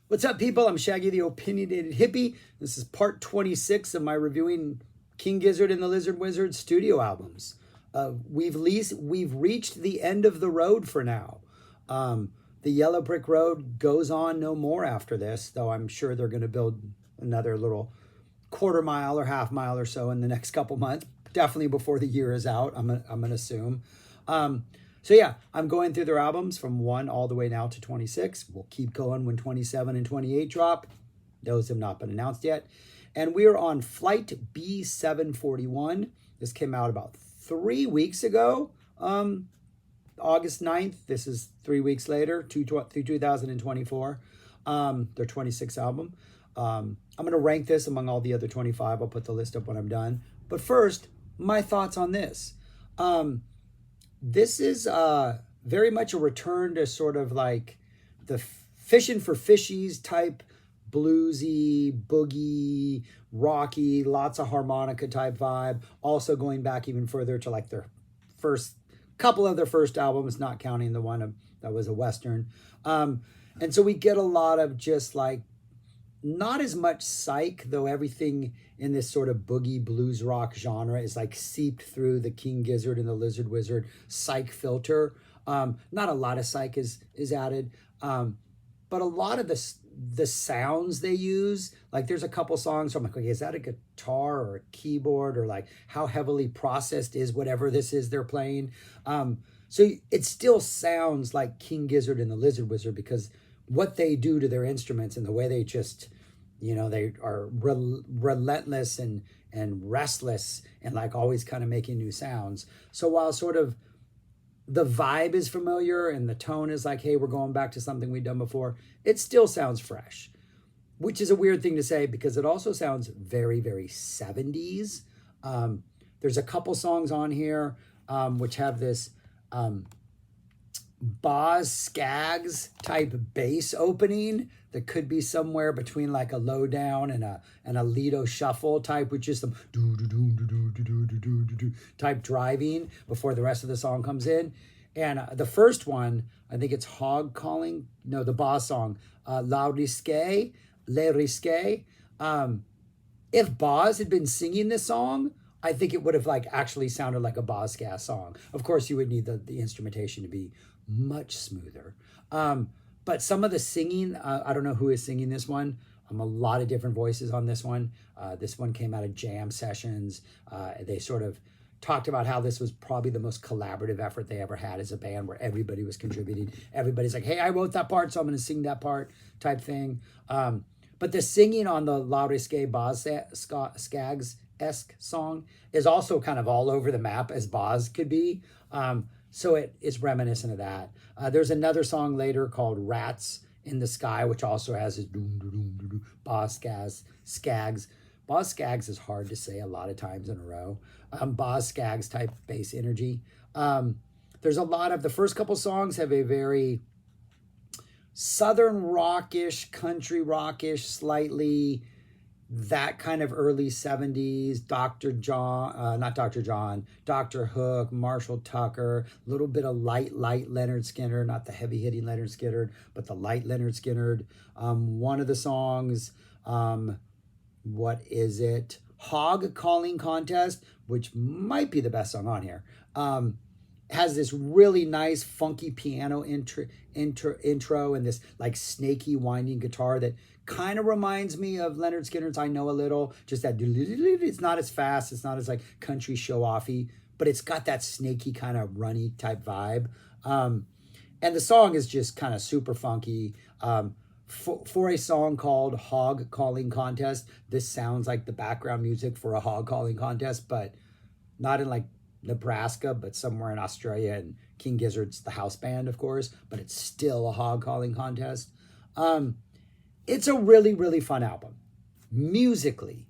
What's up, people? I'm Shaggy the Opinionated Hippie. This is part 26 of my reviewing King Gizzard and the Lizard Wizard studio albums. We've reached the end of the road for now. The yellow brick road goes on no more after this, though I'm sure they're going to build another little quarter mile or half mile or so in the next couple months. Definitely before the year is out, I'm gonna assume. So yeah, I'm going through their albums from 1 all the way now to 26. We'll keep going when 27 and 28 drop. Those have not been announced yet. And we are on flight B741. This came out about 3 weeks ago, August 9th. This is 3 weeks later, through 2024, their 26th album. I'm going to rank this among all the other 25. I'll put the list up when I'm done. But first, my thoughts on this. This is very much a return to sort of like the fishing for fishies type bluesy, boogie, rocky, lots of harmonica type vibe. Also going back even further to like their first couple of their first albums, not counting the one that was a Western. And so we get a lot of just like, not as much psych, though everything in this sort of boogie blues rock genre is like seeped through the King Gizzard and the Lizard Wizard psych filter. Not a lot of psych is added, but a lot of the sounds they use, like there's a couple songs where I'm like, okay, is that a guitar or a keyboard, or like how heavily processed is whatever this is they're playing? So it still sounds like King Gizzard and the Lizard Wizard, because what they do to their instruments and the way they just, they are relentless and restless and like always kind of making new sounds. So while sort of the vibe is familiar and the tone is like, hey, we're going back to something we've done before, it still sounds fresh, which is a weird thing to say because it also sounds very, very 70s. There's a couple songs on here which have this Boz Scaggs type bass opening that could be somewhere between like a low down and a Lido shuffle type, with just some do do do do do do do do do type driving before the rest of the song comes in. And the first one, I think it's Hog Calling, no, the Boz song, La Risque, Le Risque. If Boz had been singing this song, I think it would have like actually sounded like a Boz Scaggs song. Of course, you would need the instrumentation to be much smoother. But some of the singing, I don't know who is singing this one. A lot of different voices on this one. This one came out of jam sessions. They sort of talked about how this was probably the most collaborative effort they ever had as a band, where everybody was contributing. Everybody's like, hey, I wrote that part, so I'm going to sing that part type thing. But the singing on the La Risque Boz Scaggs-esque song is also kind of all over the map as Boz could be. So it is reminiscent of that. There's another song later called Rats in the Sky, which also has this Boz Scaggs. Boz Scaggs is hard to say a lot of times in a row. Boz Scaggs type bass energy. There's a lot of, the first couple songs have a very southern rockish, country rockish, slightly that kind of early 70s, Dr. Hook, Marshall Tucker, a little bit of light Leonard Skinner, not the heavy hitting Leonard Skinner, but the light Leonard Skinner. One of the songs, what is it? Hog Calling Contest, which might be the best song on here. Has this really nice funky piano intro and this like snaky winding guitar that kind of reminds me of Leonard Skinner's I Know a Little, just that it's not as fast, it's not as like country show-offy, but it's got that snaky kind of runny type vibe. And the song is just kind of super funky. For a song called Hog Calling Contest, this sounds like the background music for a hog calling contest, but not in like Nebraska, but somewhere in Australia, and King Gizzard's the house band, of course, but it's still a hog calling contest. It's a really, really fun album. Musically,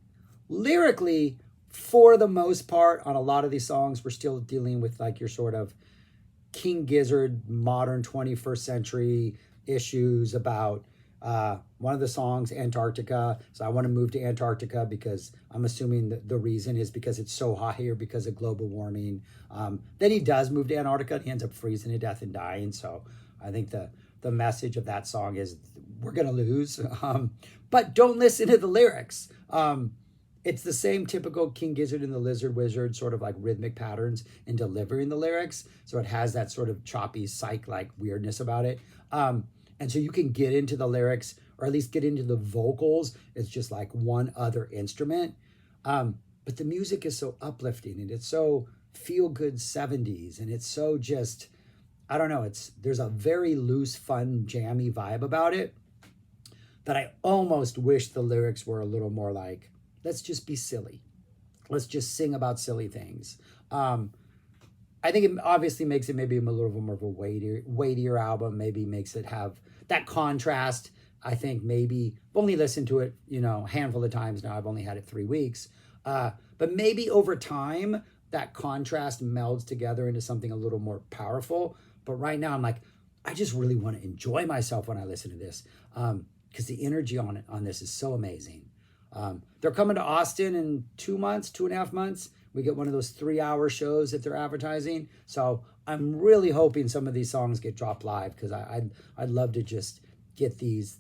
lyrically, for the most part, on a lot of these songs, we're still dealing with like your sort of King Gizzard, modern 21st century issues about one of the songs, Antarctica. So I want to move to Antarctica because I'm assuming that the reason is because it's so hot here because of global warming. Then he does move to Antarctica and he ends up freezing to death and dying. So I think the the message of that song is we're going to lose. But don't listen to the lyrics. It's the same typical King Gizzard and the Lizard Wizard sort of like rhythmic patterns in delivering the lyrics. So it has that sort of choppy psych-like weirdness about it. And so you can get into the lyrics, or at least get into the vocals. It's just like one other instrument. But the music is so uplifting, and it's so feel-good 70s, and it's so just, I don't know, there's a very loose, fun, jammy vibe about it that I almost wish the lyrics were a little more like, let's just be silly. Let's just sing about silly things. I think it obviously makes it maybe a little bit more of a weightier album, maybe makes it have that contrast. I think maybe I've only listened to it, a handful of times now. I've only had it 3 weeks. But maybe over time, that contrast melds together into something a little more powerful. But right now, I'm like, I just really want to enjoy myself when I listen to this, because the energy on this is so amazing. They're coming to Austin in 2.5 months. We get one of those 3-hour shows that they're advertising. So I'm really hoping some of these songs get dropped live, because I'd love to just get these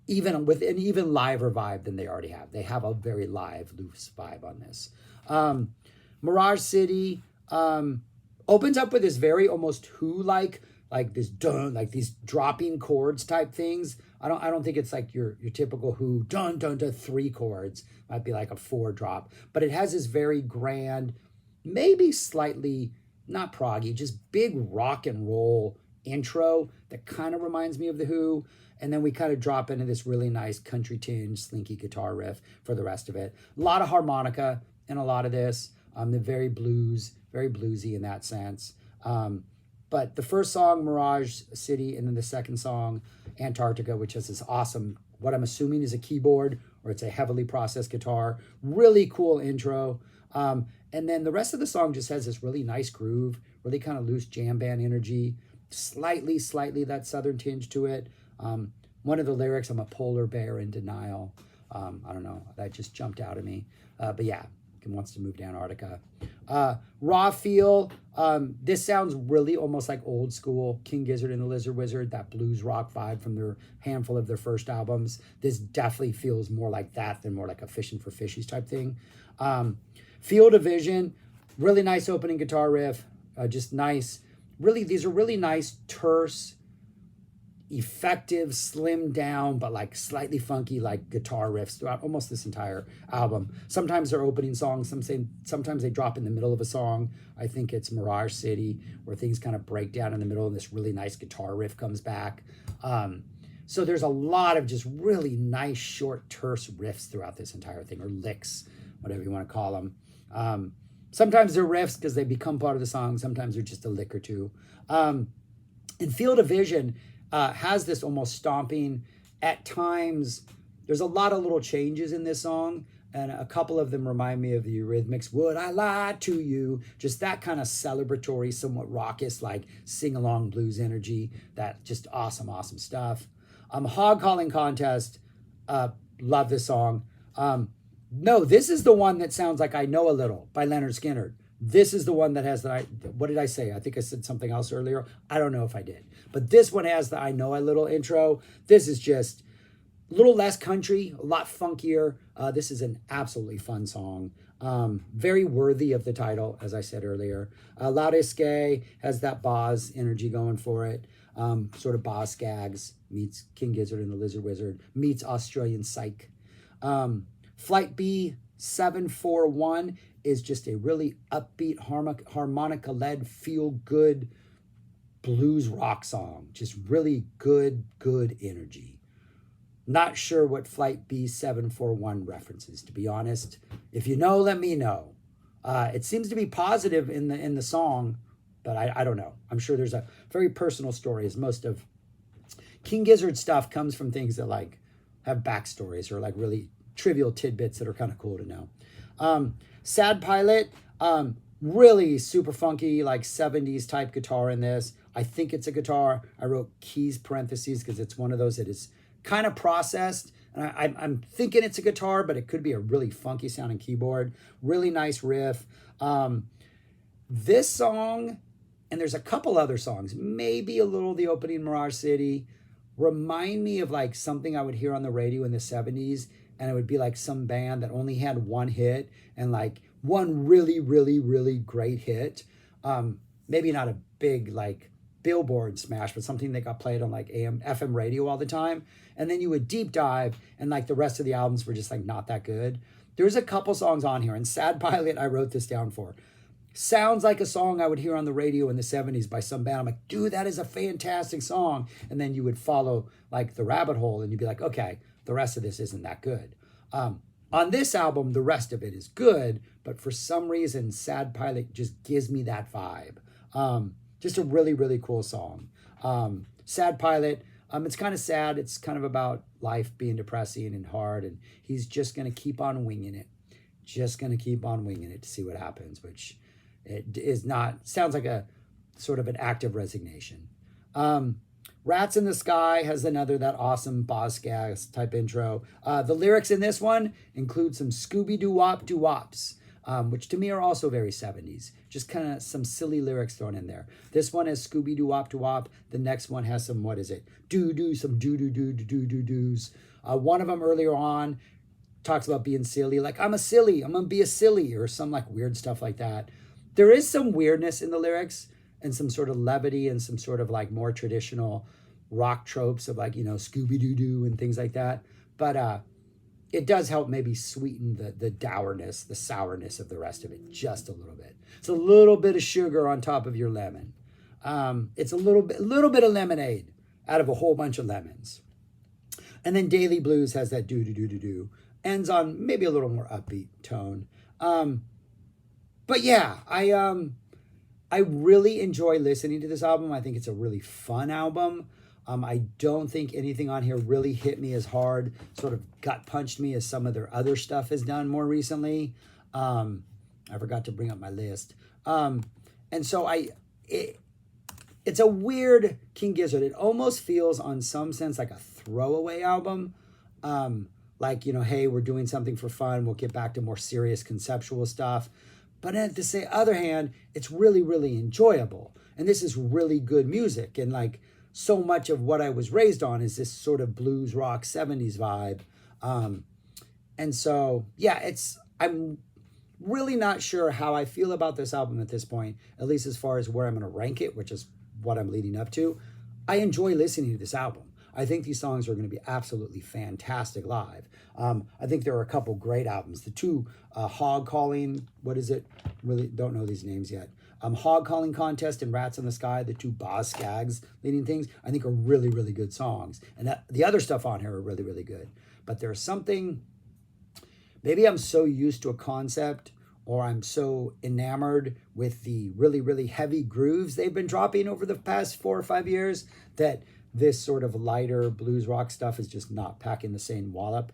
even with an even liver vibe than they already have. They have a very live, loose vibe on this. Mirage City opens up with this very almost Who-like, like this dun, like these dropping chords type things. I don't think it's like your typical Who dun dun dun 3 chords. Might be like a 4 drop, but it has this very grand, maybe slightly not proggy, just big rock and roll intro that kind of reminds me of the Who. And then we kind of drop into this really nice country tinge, slinky guitar riff for the rest of it. A lot of harmonica in a lot of this. They're very bluesy in that sense. But the first song, Mirage City, and then the second song, Antarctica, which has this awesome, what I'm assuming is a keyboard, or it's a heavily processed guitar. Really cool intro. And then the rest of the song just has this really nice groove, really kind of loose jam band energy, slightly that southern tinge to it. One of the lyrics, I'm a polar bear in denial. I don't know, that just jumped out at me. But yeah, wants to move to Antarctica. Raw feel, this sounds really almost like old school King Gizzard and the Lizard Wizard, that blues rock vibe from their handful of their first albums. This definitely feels more like that than more like a Fishing for Fishies type thing. Field of Vision, really nice opening guitar riff, just nice. Really, these are really nice, terse, effective, slimmed down, but like slightly funky, like guitar riffs throughout almost this entire album. Sometimes they're opening songs, sometimes they drop in the middle of a song. I think it's Mirage City, where things kind of break down in the middle and this really nice guitar riff comes back. So there's a lot of just really nice, short, terse riffs throughout this entire thing, or licks, whatever you want to call them. Sometimes they're riffs because they become part of the song. Sometimes they're just a lick or two. And Field of Vision has this almost stomping. At times, there's a lot of little changes in this song, and a couple of them remind me of the Eurythmics, Would I Lie to You? Just that kind of celebratory, somewhat raucous, like sing-along blues energy. That just awesome stuff. Hog Calling Contest, love this song. No, this is the one that sounds like I Know a Little by Leonard Skinner. This is the one that has the, what did I say? I think I said something else earlier. I don't know if I did. But this one has the I Know a Little intro. This is just a little less country, a lot funkier. This is an absolutely fun song. Very worthy of the title, as I said earlier. Loud Escape has that Boz energy going for it. Sort of Boz Scaggs meets King Gizzard and the Lizard Wizard meets Australian Psych. Flight B741 is just a really upbeat, harmonica-led, feel-good blues rock song. Just really good energy. Not sure what Flight B741 references, to be honest. If you know, let me know. It seems to be positive in the song, but I don't know. I'm sure there's a very personal story, as most of King Gizzard stuff comes from things that like have backstories or like really trivial tidbits that are kind of cool to know. Sad Pilot, really super funky, like 70s type guitar in this. I think it's a guitar. I wrote keys parentheses because it's one of those that is kind of processed. And I'm thinking it's a guitar, but it could be a really funky sounding keyboard. Really nice riff. This song And there's a couple other songs, maybe a little the opening Mirage City, remind me of like something I would hear on the radio in the 70s. And it would be like some band that only had one hit and like one really, really, really great hit. Maybe not a big like Billboard smash, but something that got played on like AM, FM radio all the time. And then you would deep dive and like the rest of the albums were just like not that good. There's a couple songs on here, and Sad Pilot, I wrote this down for. Sounds like a song I would hear on the radio in the 70s by some band. I'm like, dude, that is a fantastic song. And then you would follow like the rabbit hole and you'd be like, okay, the rest of this isn't that good. On this album, the rest of it is good, but for some reason, Sad Pilot just gives me that vibe. Just a really, really cool song. Sad Pilot, it's kind of sad. It's kind of about life being depressing and hard, and he's just going to keep on winging it. Just going to keep on winging it to see what happens, which it is not, sounds like a sort of an act of resignation. Rats in the Sky has another, that awesome boss gas type intro. The lyrics in this one include some Scooby-Doo-Wop doo-wops, which to me are also very 70s. Just kind of some silly lyrics thrown in there. This one has Scooby-Doo-Wop doo-wop. The next one has some, what is it? Do-do, some do-do-do-do-do-do-doos. One of them earlier on talks about being silly. Like, I'm going to be a silly, or some like weird stuff like that. There is some weirdness in the lyrics and some sort of levity and some sort of like more traditional rock tropes of like, you know, Scooby-Doo-Doo and things like that. But it does help maybe sweeten the dourness, the sourness of the rest of it just a little bit. It's a little bit of sugar on top of your lemon. It's a little bit of lemonade out of a whole bunch of lemons. And then Daily Blues has that do-do-do-do-do. Ends on maybe a little more upbeat tone. But yeah, I really enjoy listening to this album. I think it's a really fun album. I don't think anything on here really hit me as hard, sort of gut punched me as some of their other stuff has done more recently. I forgot to bring up my list. And so it's a weird King Gizzard. It almost feels on some sense like a throwaway album. Like, you know, hey, we're doing something for fun. We'll get back to more serious conceptual stuff. But on the other hand, it's really, really enjoyable. And this is really good music. And like so much of what I was raised on is this sort of blues rock 70s vibe. And so, yeah, I'm really not sure how I feel about this album at this point, at least as far as where I'm going to rank it, which is what I'm leading up to. I enjoy listening to this album. I think these songs are going to be absolutely fantastic live. I think there are a couple great albums. The two Hog Calling, what is it? Really don't know these names yet. Hog Calling Contest and Rats in the Sky, the two Boz Scaggs leading things, I think are really, really good songs. And the other stuff on here are really, really good. But there's something, maybe I'm so used to a concept, or I'm so enamored with the really, really heavy grooves they've been dropping over the past 4 or 5 years, that this sort of lighter blues rock stuff is just not packing the same wallop.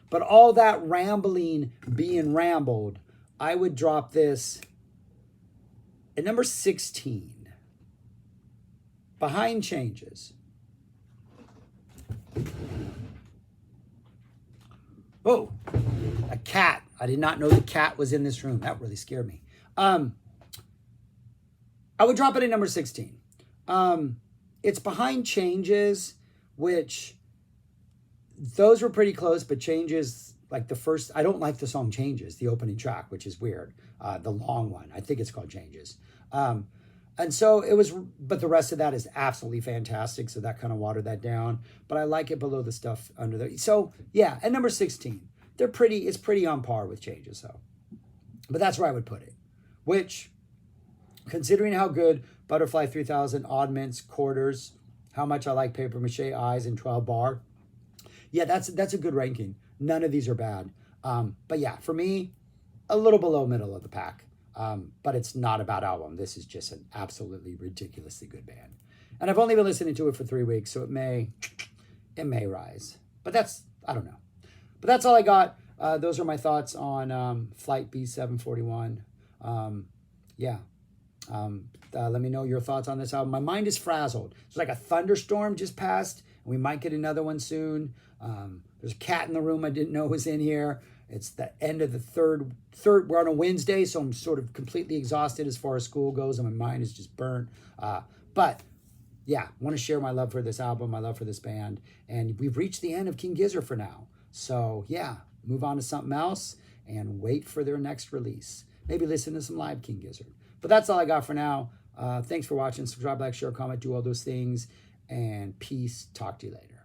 But all that rambling being rambled, I would drop this at number 16. Behind Changes. Oh, a cat. I did not know the cat was in this room. That really scared me. I would drop it at number 16. It's Behind Changes, which those were pretty close, but Changes, like the first, I don't like the song Changes, the opening track, which is weird. The long one, I think it's called Changes. And so it was, but the rest of that is absolutely fantastic. So that kind of watered that down, but I like it below the stuff under there. So yeah, at number 16, it's pretty on par with Changes though. But that's where I would put it, which, considering how good Butterfly 3000, Oddments, Quarters, how much I like Paper Mache Eyes and 12 Bar. Yeah, that's a good ranking. None of these are bad. But yeah, for me, a little below middle of the pack. But it's not a bad album. This is just an absolutely ridiculously good band. And I've only been listening to it for 3 weeks, so it may rise. But I don't know. But that's all I got. Those are my thoughts on Flight B741. Let me know your thoughts on this album. My mind is frazzled. It's like a thunderstorm just passed, and we might get another one soon. There's a cat in the room I didn't know was in here. It's the end of the third. We're on a Wednesday, so I'm sort of completely exhausted as far as school goes, and my mind is just burnt. But yeah, I want to share my love for this album, my love for this band, and we've reached the end of King Gizzard for now. So yeah, move on to something else and wait for their next release. Maybe listen to some live King Gizzard. But that's all I got for now. Thanks for watching. Subscribe, like, share, comment, do all those things, and peace. Talk to you later.